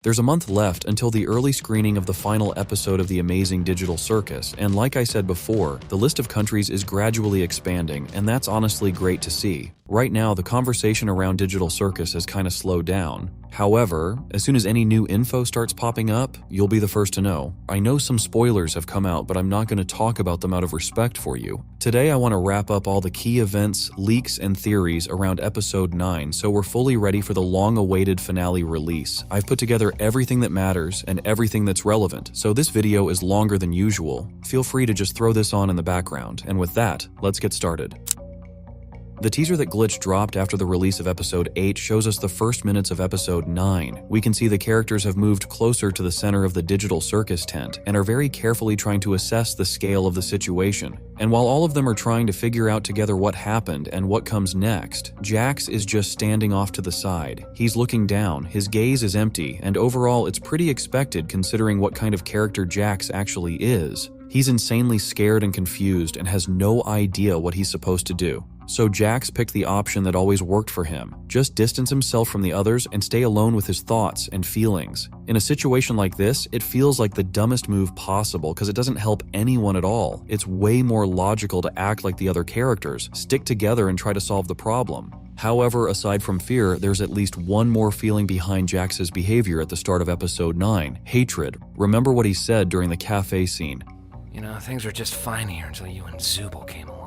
There's a month left until the early screening of the final episode of the amazing Digital Circus, and like I said before, the list of countries is gradually expanding, and that's honestly great to see. Right now, the conversation around Digital Circus has kind of slowed down. However, as soon as any new info starts popping up, you'll be the first to know. I know some spoilers have come out, but I'm not going to talk about them out of respect for you. Today, I want to wrap up all the key events, leaks, and theories around Episode 9, so we're fully ready for the long-awaited finale release. I've put together everything that matters and everything that's relevant, so this video is longer than usual. Feel free to just throw this on in the background, and with that, let's get started. The teaser that Glitch dropped after the release of Episode 8 shows us the first minutes of Episode 9. We can see the characters have moved closer to the center of the Digital Circus tent and are very carefully trying to assess the scale of the situation. And while all of them are trying to figure out together what happened and what comes next, Jax is just standing off to the side. He's looking down, his gaze is empty, and overall it's pretty expected considering what kind of character Jax actually is. He's insanely scared and confused and has no idea what he's supposed to do. So Jax picked the option that always worked for him. Just distance himself from the others and stay alone with his thoughts and feelings. In a situation like this, it feels like the dumbest move possible because it doesn't help anyone at all. It's way more logical to act like the other characters, stick together and try to solve the problem. However, aside from fear, there's at least one more feeling behind Jax's behavior at the start of Episode 9, hatred. Remember what he said during the cafe scene. You know, things were just fine here until you and Zubul came along.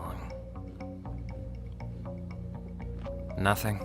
Nothing?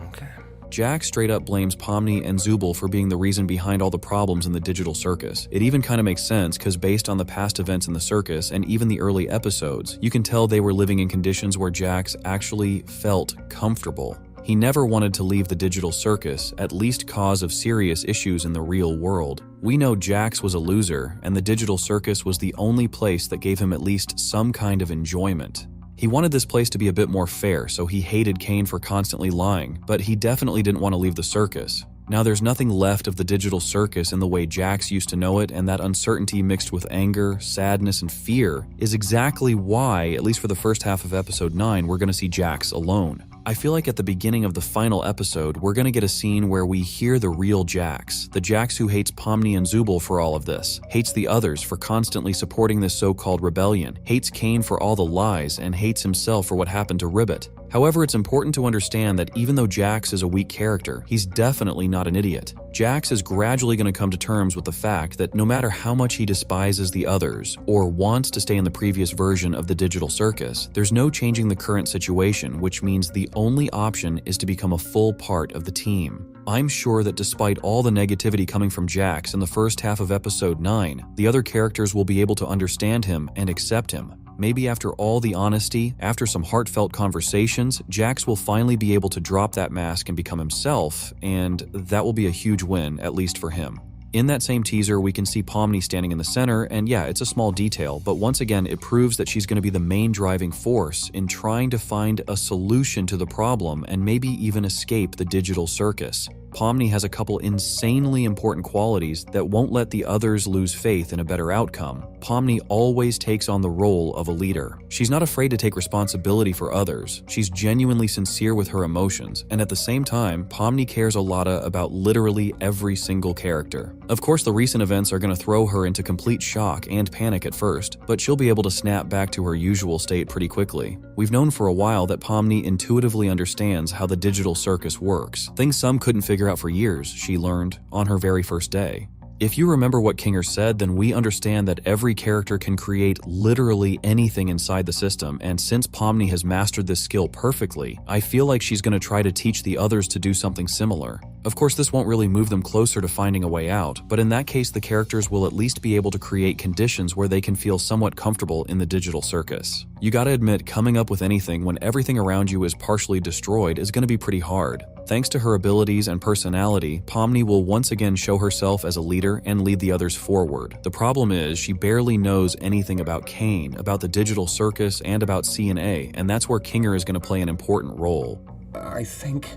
Okay. Jax straight up blames Pomni and Zubul for being the reason behind all the problems in the Digital Circus. It even kind of makes sense because based on the past events in the circus and even the early episodes, you can tell they were living in conditions where Jax actually felt comfortable. He never wanted to leave the Digital Circus, at least cause of serious issues in the real world. We know Jax was a loser, and the Digital Circus was the only place that gave him at least some kind of enjoyment. He wanted this place to be a bit more fair, so he hated Kane for constantly lying, but he definitely didn't want to leave the circus. Now there's nothing left of the Digital Circus in the way Jax used to know it, and that uncertainty mixed with anger, sadness, and fear is exactly why, at least for the first half of Episode 9, we're going to see Jax alone. I feel like at the beginning of the final episode, we're going to get a scene where we hear the real Jax, the Jax who hates Pomni and Zubul for all of this, hates the others for constantly supporting this so-called rebellion, hates Kane for all the lies, and hates himself for what happened to Ribbit. However, it's important to understand that even though Jax is a weak character, he's definitely not an idiot. Jax is gradually going to come to terms with the fact that no matter how much he despises the others, or wants to stay in the previous version of the Digital Circus, there's no changing the current situation, which means the only option is to become a full part of the team. I'm sure that despite all the negativity coming from Jax in the first half of Episode 9, the other characters will be able to understand him and accept him. Maybe after all the honesty, after some heartfelt conversations, Jax will finally be able to drop that mask and become himself, and that will be a huge win, at least for him. In that same teaser, we can see Pomni standing in the center, and yeah, it's a small detail, but once again, it proves that she's going to be the main driving force in trying to find a solution to the problem and maybe even escape the Digital Circus. Pomni has a couple insanely important qualities that won't let the others lose faith in a better outcome. Pomni always takes on the role of a leader. She's not afraid to take responsibility for others. She's genuinely sincere with her emotions, and at the same time, Pomni cares a lot about literally every single character. Of course, the recent events are going to throw her into complete shock and panic at first, but she'll be able to snap back to her usual state pretty quickly. We've known for a while that Pomni intuitively understands how the Digital Circus works, things some couldn't figure out for years, she learned on her very first day. If you remember what Kinger said, then we understand that every character can create literally anything inside the system, and since Pomni has mastered this skill perfectly, I feel like she's going to try to teach the others to do something similar. Of course, this won't really move them closer to finding a way out, but in that case, the characters will at least be able to create conditions where they can feel somewhat comfortable in the Digital Circus. You gotta admit, coming up with anything when everything around you is partially destroyed is going to be pretty hard. Thanks to her abilities and personality, Pomni will once again show herself as a leader and lead the others forward. The problem is, she barely knows anything about Kane, about the Digital Circus, and about C&A, and that's where Kinger is going to play an important role. I think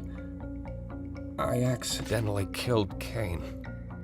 I accidentally killed Kane.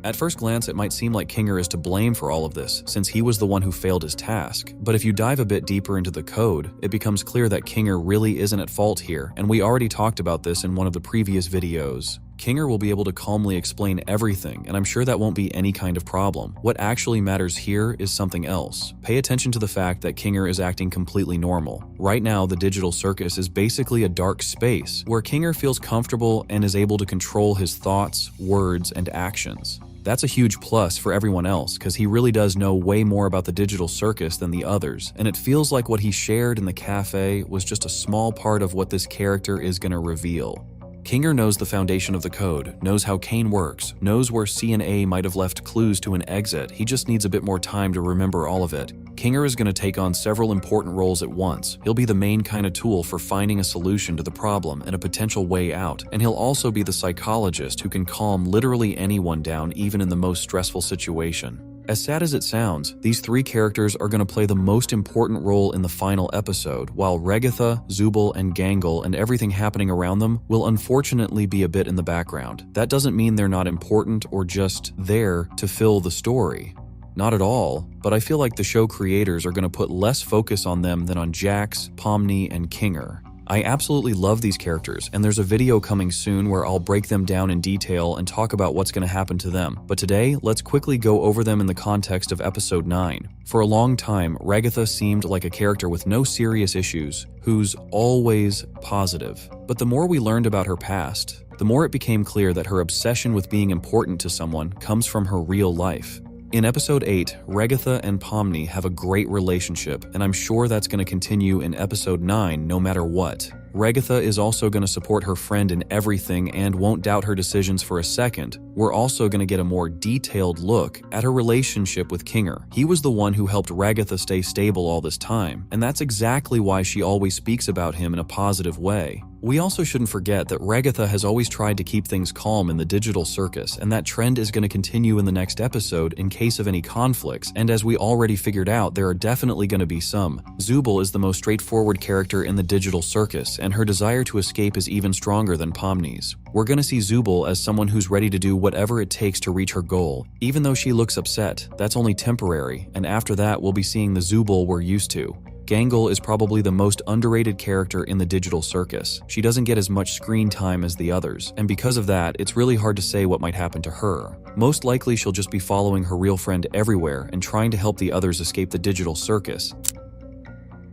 At first glance, it might seem like Kinger is to blame for all of this, since he was the one who failed his task. But if you dive a bit deeper into the code, it becomes clear that Kinger really isn't at fault here, and we already talked about this in one of the previous videos. Kinger will be able to calmly explain everything, and I'm sure that won't be any kind of problem. What actually matters here is something else. Pay attention to the fact that Kinger is acting completely normal. Right now, the digital circus is basically a dark space where Kinger feels comfortable and is able to control his thoughts, words, and actions. That's a huge plus for everyone else because he really does know way more about the digital circus than the others, and it feels like what he shared in the cafe was just a small part of what this character is going to reveal. Kinger knows the foundation of the code, knows how Kane works, knows where C and A might have left clues to an exit. He just needs a bit more time to remember all of it. Kinger is going to take on several important roles at once. He'll be the main kind of tool for finding a solution to the problem and a potential way out, and he'll also be the psychologist who can calm literally anyone down even in the most stressful situation. As sad as it sounds, these three characters are going to play the most important role in the final episode, while Regatha, Zubul, and Gangle and everything happening around them will unfortunately be a bit in the background. That doesn't mean they're not important or just there to fill the story. Not at all, but I feel like the show creators are going to put less focus on them than on Jax, Pomni, and Kinger. I absolutely love these characters, and there's a video coming soon where I'll break them down in detail and talk about what's going to happen to them. But today, let's quickly go over them in the context of episode 9. For a long time, Regatha seemed like a character with no serious issues, who's always positive. But the more we learned about her past, the more it became clear that her obsession with being important to someone comes from her real life. In episode 8, Regatha and Pomni have a great relationship, and I'm sure that's going to continue in episode 9 no matter what. Regatha is also going to support her friend in everything and won't doubt her decisions for a second. We're also going to get a more detailed look at her relationship with Kinger. He was the one who helped Regatha stay stable all this time, and that's exactly why she always speaks about him in a positive way. We also shouldn't forget that Regatha has always tried to keep things calm in the digital circus, and that trend is going to continue in the next episode in case of any conflicts, and as we already figured out, there are definitely going to be some. Zubul is the most straightforward character in the digital circus, and her desire to escape is even stronger than Pomni's. We're going to see Zubul as someone who's ready to do whatever it takes to reach her goal. Even though she looks upset, that's only temporary, and after that we'll be seeing the Zubul we're used to. Gangle is probably the most underrated character in the digital circus. She doesn't get as much screen time as the others, and because of that, it's really hard to say what might happen to her. Most likely she'll just be following her real friend everywhere and trying to help the others escape the digital circus.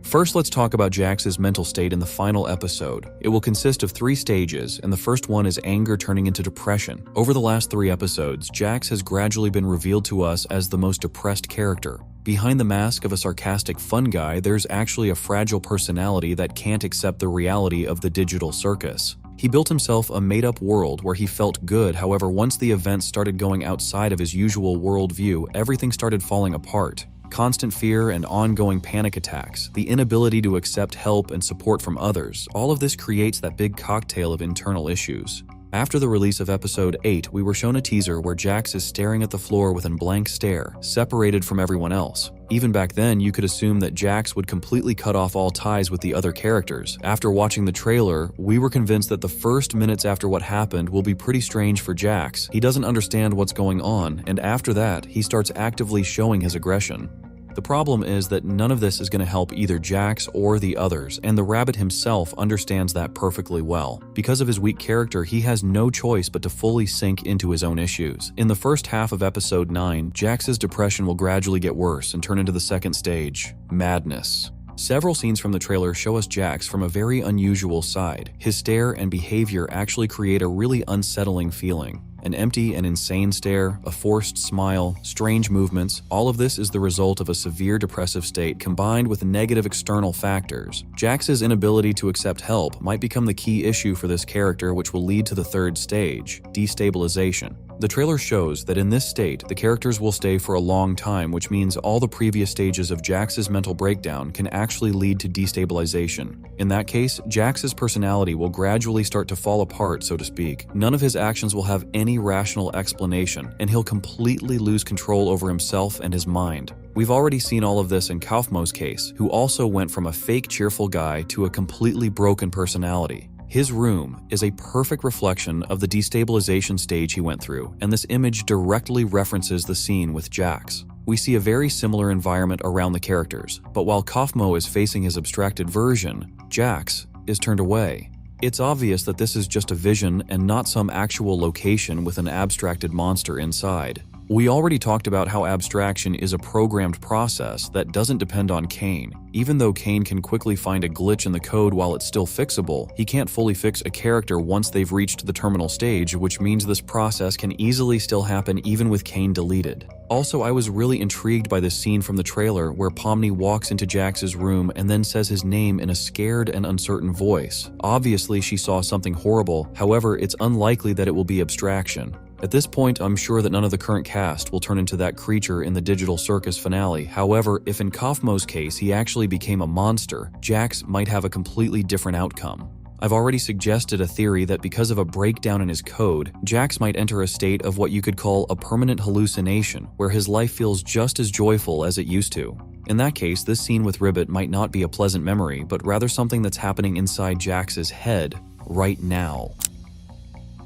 First, let's talk about Jax's mental state in the final episode. It will consist of 3 stages, and the first one is anger turning into depression. Over the last 3 episodes, Jax has gradually been revealed to us as the most depressed character. Behind the mask of a sarcastic fun guy, there's actually a fragile personality that can't accept the reality of the digital circus. He built himself a made-up world where he felt good, however, once the events started going outside of his usual worldview, everything started falling apart. Constant fear and ongoing panic attacks, the inability to accept help and support from others, all of this creates that big cocktail of internal issues. After the release of episode 8, we were shown a teaser where Jax is staring at the floor with a blank stare, separated from everyone else. Even back then, you could assume that Jax would completely cut off all ties with the other characters. After watching the trailer, we were convinced that the first minutes after what happened will be pretty strange for Jax. He doesn't understand what's going on, and after that, he starts actively showing his aggression. The problem is that none of this is going to help either Jax or the others, and the rabbit himself understands that perfectly well. Because of his weak character, he has no choice but to fully sink into his own issues. In the first half of episode 9, Jax's depression will gradually get worse and turn into the second stage, madness. Several scenes from the trailer show us Jax from a very unusual side. His stare and behavior actually create a really unsettling feeling. An empty and insane stare, a forced smile, strange movements, all of this is the result of a severe depressive state combined with negative external factors. Jax's inability to accept help might become the key issue for this character, which will lead to the third stage, destabilization. The trailer shows that in this state, the characters will stay for a long time, which means all the previous stages of Jax's mental breakdown can actually lead to destabilization. In that case, Jax's personality will gradually start to fall apart, so to speak. None of his actions will have any rational explanation, and he'll completely lose control over himself and his mind. We've already seen all of this in Kaufmo's case, who also went from a fake cheerful guy to a completely broken personality. His room is a perfect reflection of the destabilization stage he went through, and this image directly references the scene with Jax. We see a very similar environment around the characters, but while Kaufmo is facing his abstracted version, Jax is turned away. It's obvious that this is just a vision and not some actual location with an abstracted monster inside. We already talked about how abstraction is a programmed process that doesn't depend on Kane. Even though Kane can quickly find a glitch in the code while it's still fixable, he can't fully fix a character once they've reached the terminal stage, which means this process can easily still happen even with Kane deleted. Also, I was really intrigued by this scene from the trailer where Pomni walks into Jax's room and then says his name in a scared and uncertain voice. Obviously, she saw something horrible, however, it's unlikely that it will be abstraction. At this point, I'm sure that none of the current cast will turn into that creature in the Digital Circus finale. However, if in Kaufmo's case he actually became a monster, Jax might have a completely different outcome. I've already suggested a theory that because of a breakdown in his code, Jax might enter a state of what you could call a permanent hallucination, where his life feels just as joyful as it used to. In that case, this scene with Ribbit might not be a pleasant memory, but rather something that's happening inside Jax's head right now.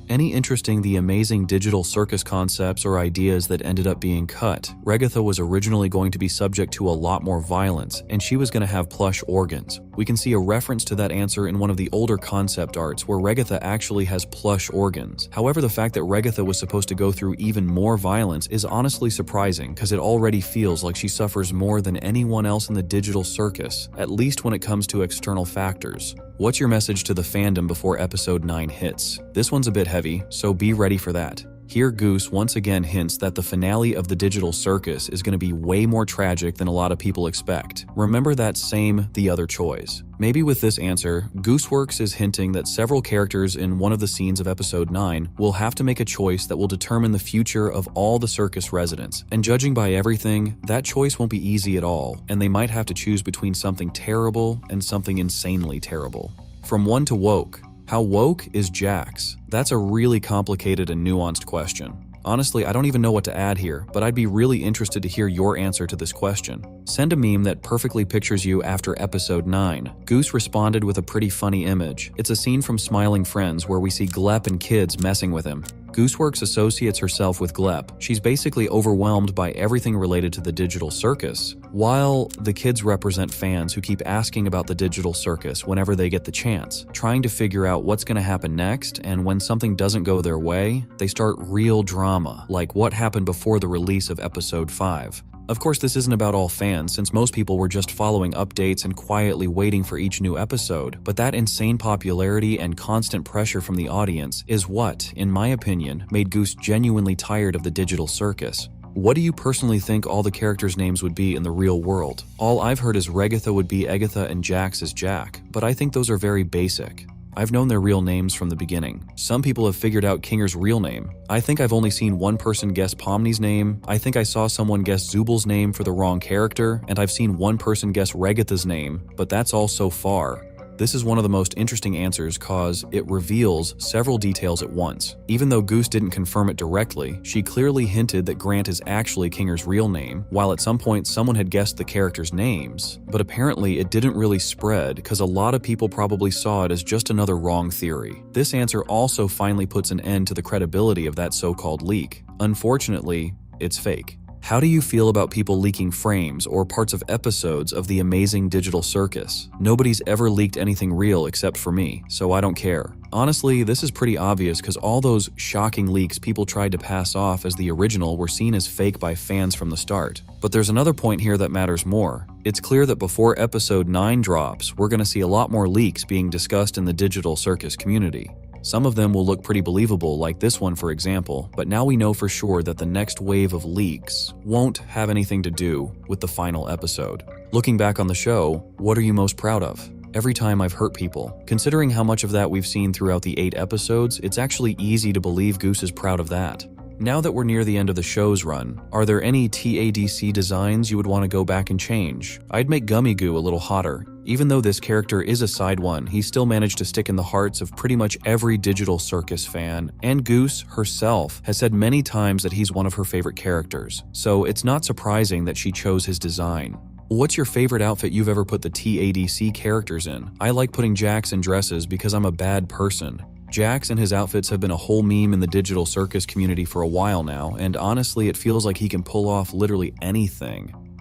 Any interesting the amazing digital circus concepts or ideas that ended up being cut? Regatha was originally going to be subject to a lot more violence, and she was going to have plush organs. We can see a reference to that answer in one of the older concept arts where Regatha actually has plush organs. However, the fact that Regatha was supposed to go through even more violence is honestly surprising because it already feels like she suffers more than anyone else in the digital circus, at least when it comes to external factors. What's your message to the fandom before episode 9 hits? This one's a bit heavy, so be ready for that. Here, Goose once again hints that the finale of the digital circus is going to be way more tragic than a lot of people expect. Remember that same The Other Choice. Maybe with this answer, Gooseworks is hinting that several characters in one of the scenes of episode 9 will have to make a choice that will determine the future of all the circus residents. And judging by everything, that choice won't be easy at all, and they might have to choose between something terrible and something insanely terrible. From one to woke. How woke is Jax? That's a really complicated and nuanced question. Honestly, I don't even know what to add here, but I'd be really interested to hear your answer to this question. Send a meme that perfectly pictures you after episode 9. Goose responded with a pretty funny image. It's a scene from Smiling Friends where we see Glep and kids messing with him. Gooseworks associates herself with Glep. She's basically overwhelmed by everything related to the digital circus, while the kids represent fans who keep asking about the digital circus whenever they get the chance, trying to figure out what's going to happen next, and when something doesn't go their way, they start real drama, like what happened before the release of episode 5. Of course, this isn't about all fans, since most people were just following updates and quietly waiting for each new episode, but that insane popularity and constant pressure from the audience is what, in my opinion, made Goose genuinely tired of the digital circus. What do you personally think all the characters' names would be in the real world? All I've heard is Regatha would be Egatha and Jax is Jack, but I think those are very basic. I've known their real names from the beginning. Some people have figured out Kinger's real name. I think I've only seen one person guess Pomni's name. I think I saw someone guess Zubal's name for the wrong character, and I've seen one person guess Regatha's name, but that's all so far. This is one of the most interesting answers cause it reveals several details at once. Even though Goose didn't confirm it directly, she clearly hinted that Grant is actually Kinger's real name, while at some point someone had guessed the characters' names. But apparently it didn't really spread because a lot of people probably saw it as just another wrong theory. This answer also finally puts an end to the credibility of that so-called leak. Unfortunately, it's fake. How do you feel about people leaking frames or parts of episodes of the amazing digital circus? Nobody's ever leaked anything real except for me, so I don't care. Honestly, this is pretty obvious because all those shocking leaks people tried to pass off as the original were seen as fake by fans from the start. But there's another point here that matters more. It's clear that before episode 9 drops, we're going to see a lot more leaks being discussed in the digital circus community. Some of them will look pretty believable, like this one for example, but now we know for sure that the next wave of leaks won't have anything to do with the final episode. Looking back on the show, what are you most proud of? Every time I've hurt people. Considering how much of that we've seen throughout the 8 episodes, it's actually easy to believe Goose is proud of that. Now that we're near the end of the show's run, are there any TADC designs you would want to go back and change? I'd make Gummy Goo a little hotter. Even though this character is a side one, he still managed to stick in the hearts of pretty much every digital circus fan, and Goose herself has said many times that he's one of her favorite characters, so it's not surprising that she chose his design. What's your favorite outfit you've ever put the TADC characters in? I like putting Jax in dresses because I'm a bad person. Jax and his outfits have been a whole meme in the digital circus community for a while now, and honestly it feels like he can pull off literally anything.